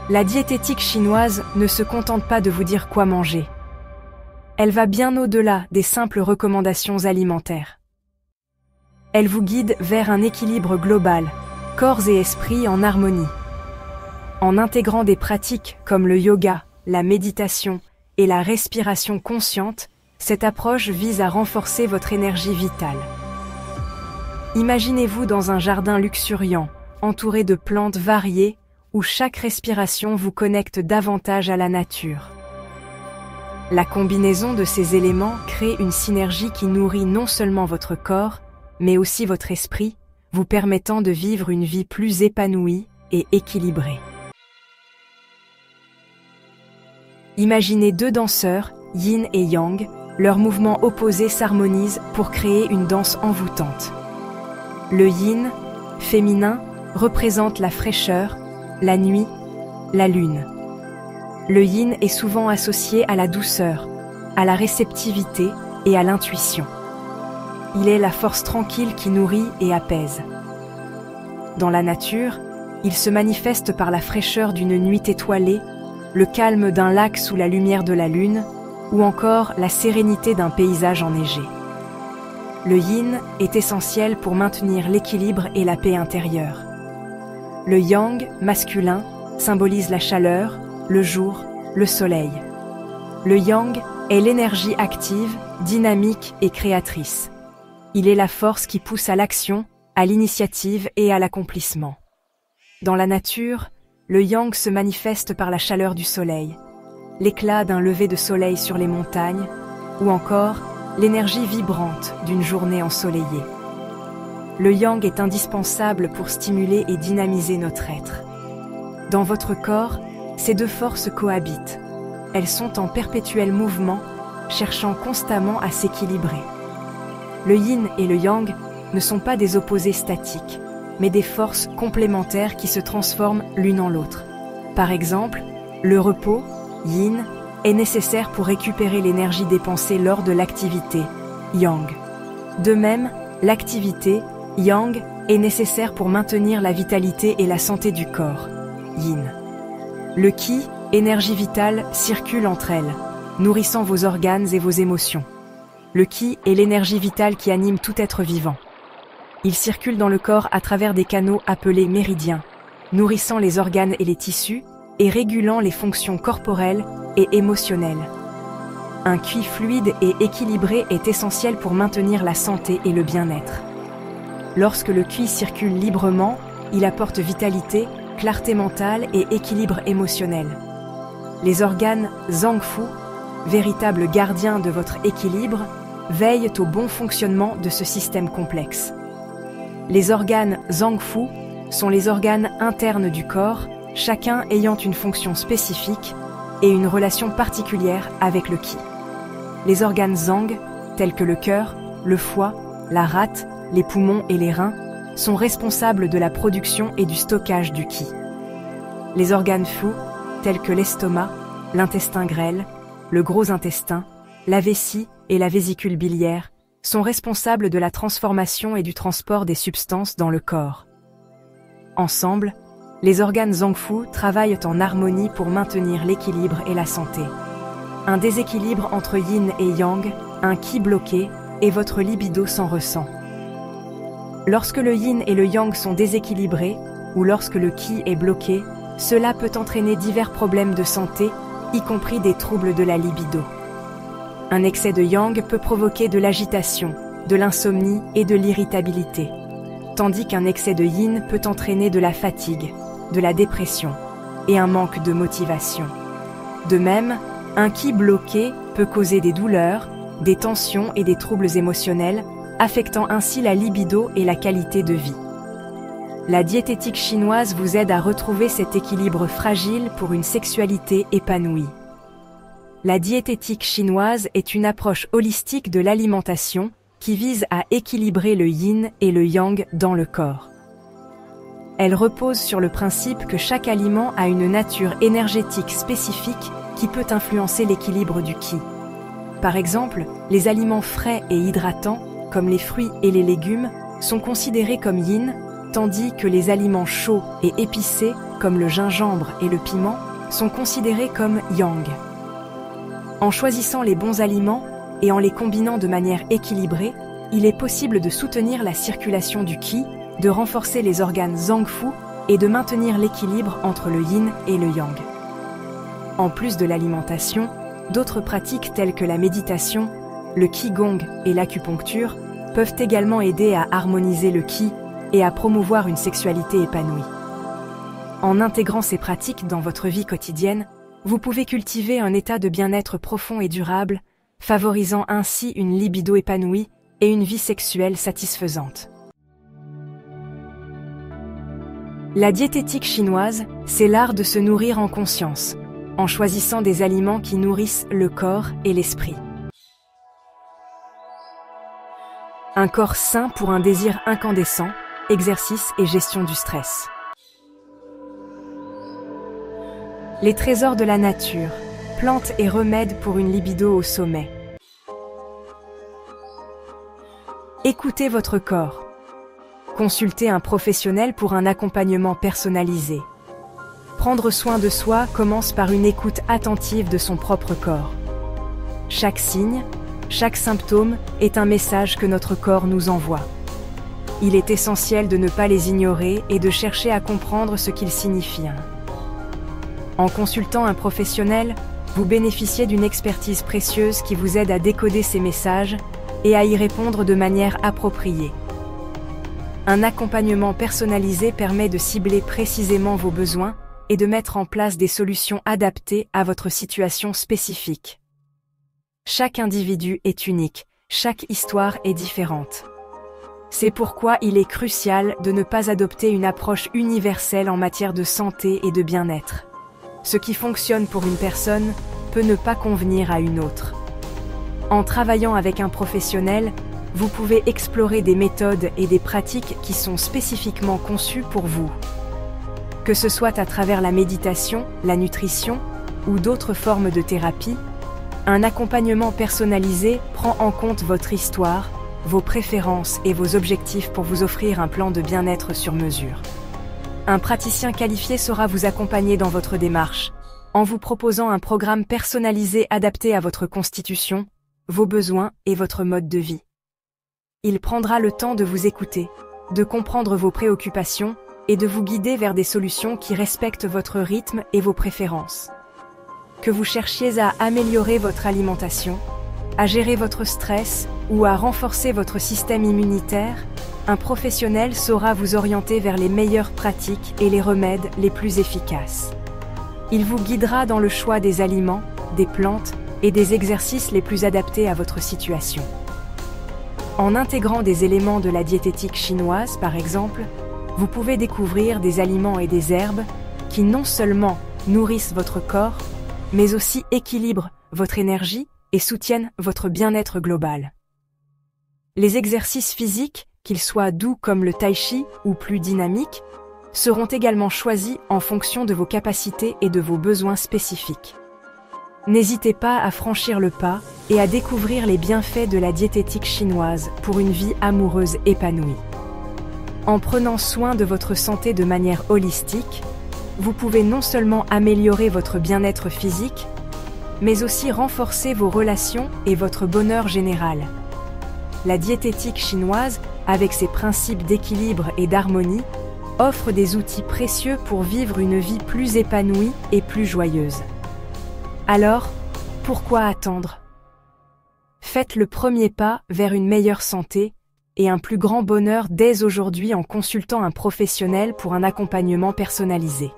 La diététique chinoise ne se contente pas de vous dire quoi manger. Elle va bien au-delà des simples recommandations alimentaires. Elle vous guide vers un équilibre global, corps et esprit en harmonie. En intégrant des pratiques comme le yoga, la méditation et la respiration consciente, cette approche vise à renforcer votre énergie vitale. Imaginez-vous dans un jardin luxuriant, entouré de plantes variées, où chaque respiration vous connecte davantage à la nature. La combinaison de ces éléments crée une synergie qui nourrit non seulement votre corps, mais aussi votre esprit, vous permettant de vivre une vie plus épanouie et équilibrée. Imaginez deux danseurs, yin et yang, leurs mouvements opposés s'harmonisent pour créer une danse envoûtante. Le yin, féminin, représente la fraîcheur, la nuit, la lune. Le yin est souvent associé à la douceur, à la réceptivité et à l'intuition. Il est la force tranquille qui nourrit et apaise. Dans la nature, il se manifeste par la fraîcheur d'une nuit étoilée, le calme d'un lac sous la lumière de la lune, ou encore la sérénité d'un paysage enneigé. Le yin est essentiel pour maintenir l'équilibre et la paix intérieure. Le yang, masculin, symbolise la chaleur, le jour, le soleil. Le yang est l'énergie active, dynamique et créatrice. Il est la force qui pousse à l'action, à l'initiative et à l'accomplissement. Dans la nature, le yang se manifeste par la chaleur du soleil, l'éclat d'un lever de soleil sur les montagnes, ou encore l'énergie vibrante d'une journée ensoleillée. Le yang est indispensable pour stimuler et dynamiser notre être. Dans votre corps, ces deux forces cohabitent. Elles sont en perpétuel mouvement, cherchant constamment à s'équilibrer. Le yin et le yang ne sont pas des opposés statiques, mais des forces complémentaires qui se transforment l'une en l'autre. Par exemple, le repos, yin, est nécessaire pour récupérer l'énergie dépensée lors de l'activité, yang. De même, l'activité, yang, est nécessaire pour maintenir la vitalité et la santé du corps, yin. Le qi, énergie vitale, circule entre elles, nourrissant vos organes et vos émotions. Le qi est l'énergie vitale qui anime tout être vivant. Il circule dans le corps à travers des canaux appelés méridiens, nourrissant les organes et les tissus et régulant les fonctions corporelles et émotionnelles. Un qi fluide et équilibré est essentiel pour maintenir la santé et le bien-être. Lorsque le qi circule librement, il apporte vitalité, clarté mentale et équilibre émotionnel. Les organes Zangfu, véritables gardiens de votre équilibre, veillent au bon fonctionnement de ce système complexe. Les organes Zangfu sont les organes internes du corps, chacun ayant une fonction spécifique et une relation particulière avec le qi. Les organes Zang, tels que le cœur, le foie, la rate, les poumons et les reins, sont responsables de la production et du stockage du qi. Les organes Fu, tels que l'estomac, l'intestin grêle, le gros intestin, la vessie et la vésicule biliaire, sont responsables de la transformation et du transport des substances dans le corps. Ensemble, les organes Zangfu travaillent en harmonie pour maintenir l'équilibre et la santé. Un déséquilibre entre yin et yang, un qi bloqué, et votre libido s'en ressent. Lorsque le yin et le yang sont déséquilibrés, ou lorsque le qi est bloqué, cela peut entraîner divers problèmes de santé, y compris des troubles de la libido. Un excès de yang peut provoquer de l'agitation, de l'insomnie et de l'irritabilité, tandis qu'un excès de yin peut entraîner de la fatigue, de la dépression et un manque de motivation. De même, un qi bloqué peut causer des douleurs, des tensions et des troubles émotionnels, affectant ainsi la libido et la qualité de vie. La diététique chinoise vous aide à retrouver cet équilibre fragile pour une sexualité épanouie. La diététique chinoise est une approche holistique de l'alimentation qui vise à équilibrer le yin et le yang dans le corps. Elle repose sur le principe que chaque aliment a une nature énergétique spécifique qui peut influencer l'équilibre du qi. Par exemple, les aliments frais et hydratants, comme les fruits et les légumes, sont considérés comme yin, tandis que les aliments chauds et épicés comme le gingembre et le piment, sont considérés comme yang. En choisissant les bons aliments et en les combinant de manière équilibrée, il est possible de soutenir la circulation du qi, de renforcer les organes zangfu et de maintenir l'équilibre entre le yin et le yang. En plus de l'alimentation, d'autres pratiques telles que la méditation, le qigong et l'acupuncture peuvent également aider à harmoniser le qi et à promouvoir une sexualité épanouie. En intégrant ces pratiques dans votre vie quotidienne, vous pouvez cultiver un état de bien-être profond et durable, favorisant ainsi une libido épanouie et une vie sexuelle satisfaisante. La diététique chinoise, c'est l'art de se nourrir en conscience, en choisissant des aliments qui nourrissent le corps et l'esprit. Un corps sain pour un désir incandescent, exercice et gestion du stress. Les trésors de la nature, plantes et remèdes pour une libido au sommet. Écoutez votre corps. Consultez un professionnel pour un accompagnement personnalisé. Prendre soin de soi commence par une écoute attentive de son propre corps. Chaque signe, chaque symptôme est un message que notre corps nous envoie. Il est essentiel de ne pas les ignorer et de chercher à comprendre ce qu'ils signifient. En consultant un professionnel, vous bénéficiez d'une expertise précieuse qui vous aide à décoder ces messages et à y répondre de manière appropriée. Un accompagnement personnalisé permet de cibler précisément vos besoins et de mettre en place des solutions adaptées à votre situation spécifique. Chaque individu est unique, chaque histoire est différente. C'est pourquoi il est crucial de ne pas adopter une approche universelle en matière de santé et de bien-être. Ce qui fonctionne pour une personne peut ne pas convenir à une autre. En travaillant avec un professionnel, vous pouvez explorer des méthodes et des pratiques qui sont spécifiquement conçues pour vous. Que ce soit à travers la méditation, la nutrition ou d'autres formes de thérapie, un accompagnement personnalisé prend en compte votre histoire, vos préférences et vos objectifs pour vous offrir un plan de bien-être sur mesure. Un praticien qualifié saura vous accompagner dans votre démarche, en vous proposant un programme personnalisé adapté à votre constitution, vos besoins et votre mode de vie. Il prendra le temps de vous écouter, de comprendre vos préoccupations et de vous guider vers des solutions qui respectent votre rythme et vos préférences. Que vous cherchiez à améliorer votre alimentation, à gérer votre stress ou à renforcer votre système immunitaire, un professionnel saura vous orienter vers les meilleures pratiques et les remèdes les plus efficaces. Il vous guidera dans le choix des aliments, des plantes et des exercices les plus adaptés à votre situation. En intégrant des éléments de la diététique chinoise, par exemple, vous pouvez découvrir des aliments et des herbes qui non seulement nourrissent votre corps, mais aussi équilibrent votre énergie et soutiennent votre bien-être global. Les exercices physiques, qu'ils soient doux comme le tai chi ou plus dynamiques, seront également choisis en fonction de vos capacités et de vos besoins spécifiques. N'hésitez pas à franchir le pas et à découvrir les bienfaits de la diététique chinoise pour une vie amoureuse épanouie. En prenant soin de votre santé de manière holistique, vous pouvez non seulement améliorer votre bien-être physique, mais aussi renforcer vos relations et votre bonheur général. La diététique chinoise, avec ses principes d'équilibre et d'harmonie, offre des outils précieux pour vivre une vie plus épanouie et plus joyeuse. Alors, pourquoi attendre? Faites le premier pas vers une meilleure santé et un plus grand bonheur dès aujourd'hui en consultant un professionnel pour un accompagnement personnalisé.